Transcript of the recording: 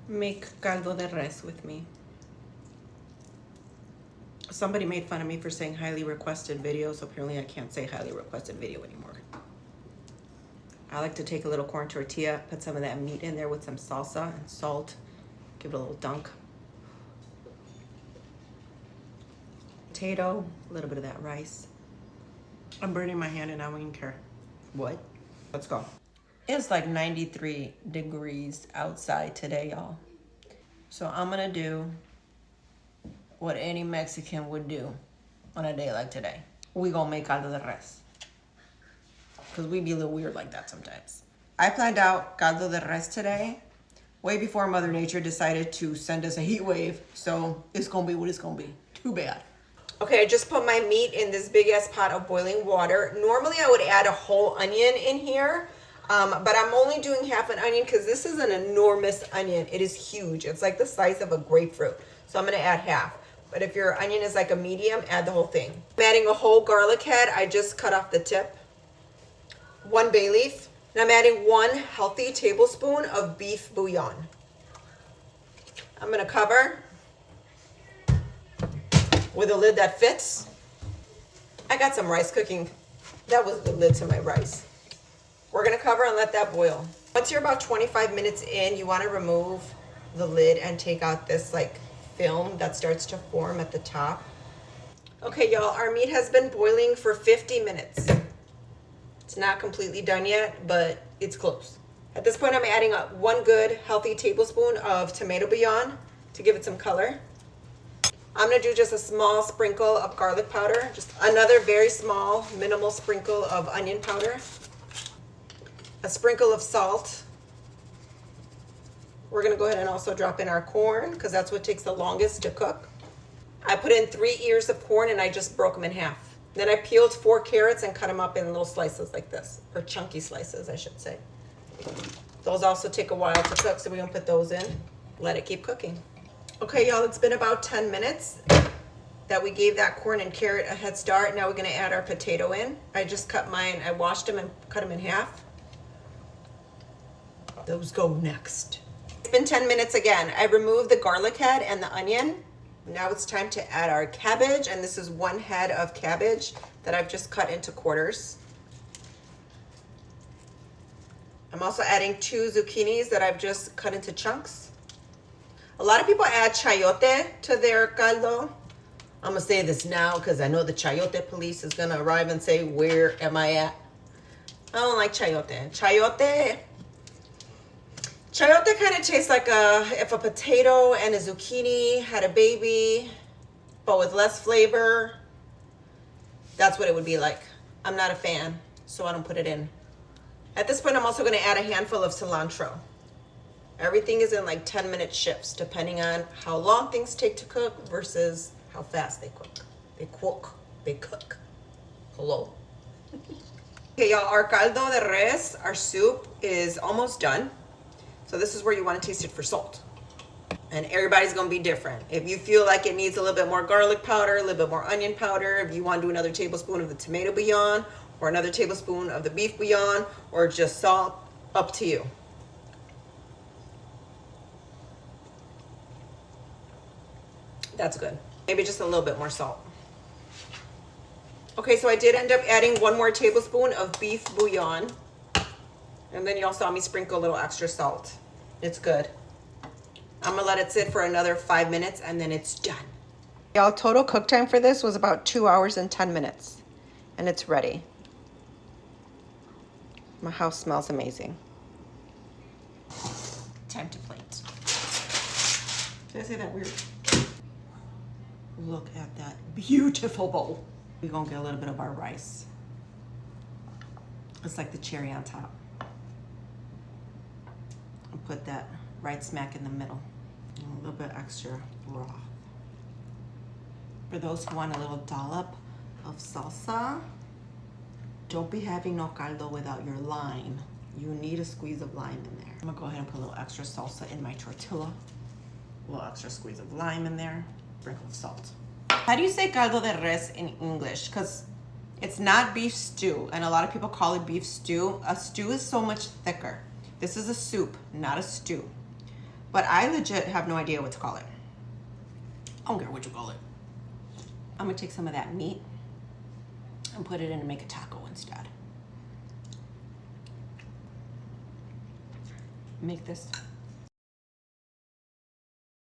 make caldo de res with me. Somebody made fun of me for saying highly requested video, so apparently I can't say highly requested video anymore. I like to take a little corn tortilla, put some of that meat in there with some salsa and salt, give it a little dunk. Potato, a little bit of that rice. I'm burning my hand and I don't even care. What? Let's go. It's like 93 degrees outside today, y'all. So I'm gonna do what any Mexican would do on a day like today. We gonna make caldo de res. Because we be a little weird like that sometimes. I planned out caldo de res today way before Mother Nature decided to send us a heat wave. So it's gonna be what it's gonna be. Too bad. Okay, I just put my meat in this big ass pot of boiling water. Normally I would add a whole onion in here, but I'm only doing half an onion because this is an enormous onion. It is huge. It's like the size of a grapefruit. So I'm gonna add half. But if your onion is like a medium, add the whole thing. I'm adding a whole garlic head. I just cut off the tip. 1 bay leaf. And I'm adding 1 healthy tablespoon of beef bouillon. I'm gonna cover with a lid that fits. I got some rice cooking. That was the lid to my rice. We're gonna cover and let that boil. Once you're about 25 minutes in, you wanna remove the lid and take out this like film that starts to form at the top. Okay, y'all, our meat has been boiling for 50 minutes. It's not completely done yet, but it's close. At this point, I'm adding 1 good healthy tablespoon of tomato bouillon to give it some color. I'm gonna do just a small sprinkle of garlic powder, just another very small, minimal sprinkle of onion powder, a sprinkle of salt. We're gonna go ahead and also drop in our corn because that's what takes the longest to cook. I put in 3 ears of corn and I just broke them in half. Then I peeled 4 carrots and cut them up in little slices like this, or chunky slices, I should say. Those also take a while to cook, so we're gonna put those in, let it keep cooking. Okay, y'all, it's been about 10 minutes that we gave that corn and carrot a head start. Now we're gonna add our potato in. I just cut mine, I washed them and cut them in half. Those go next. It's been 10 minutes again. I removed the garlic head and the onion. Now it's time to add our cabbage, and this is 1 head of cabbage that I've just cut into quarters. I'm also adding 2 zucchinis that I've just cut into chunks. A lot of people add chayote to their caldo. I'm gonna say this now because I know the chayote police is gonna arrive and say, where am I at? I don't like chayote. Chayote kind of tastes like if a potato and a zucchini had a baby, but with less flavor. That's what it would be like. I'm not a fan, so I don't put it in. At this point, I'm also gonna add a handful of cilantro. Everything is in like 10-minute shifts, depending on how long things take to cook versus how fast they cook. They cook. Hello. Okay, y'all, our caldo de res, our soup, is almost done. So this is where you want to taste it for salt. And everybody's gonna be different. If you feel like it needs a little bit more garlic powder, a little bit more onion powder, if you want to do another tablespoon of the tomato bouillon, or another tablespoon of the beef bouillon, or just salt, up to you. That's good. Maybe just a little bit more salt. Okay, so I did end up adding 1 more tablespoon of beef bouillon. And then y'all saw me sprinkle a little extra salt. It's good. I'm gonna let it sit for another 5 minutes and then it's done. Y'all, total cook time for this was about 2 hours and 10 minutes. And it's ready. My house smells amazing. Time to plate. Did I say that weird? Look at that beautiful bowl. We're gonna get a little bit of our rice. It's like the cherry on top. I'll put that right smack in the middle. And a little bit extra raw. For those who want a little dollop of salsa, don't be having no caldo without your lime. You need a squeeze of lime in there. I'm gonna go ahead and put a little extra salsa in my tortilla. A little extra squeeze of lime in there. Sprinkle of salt. How do you say caldo de res in English? Because it's not beef stew, and a lot of people call it beef stew. A stew is so much thicker. This is a soup, not a stew. But I legit have no idea what to call it. I don't care what you call it. I'm gonna take some of that meat and put it in to make a taco instead. Make this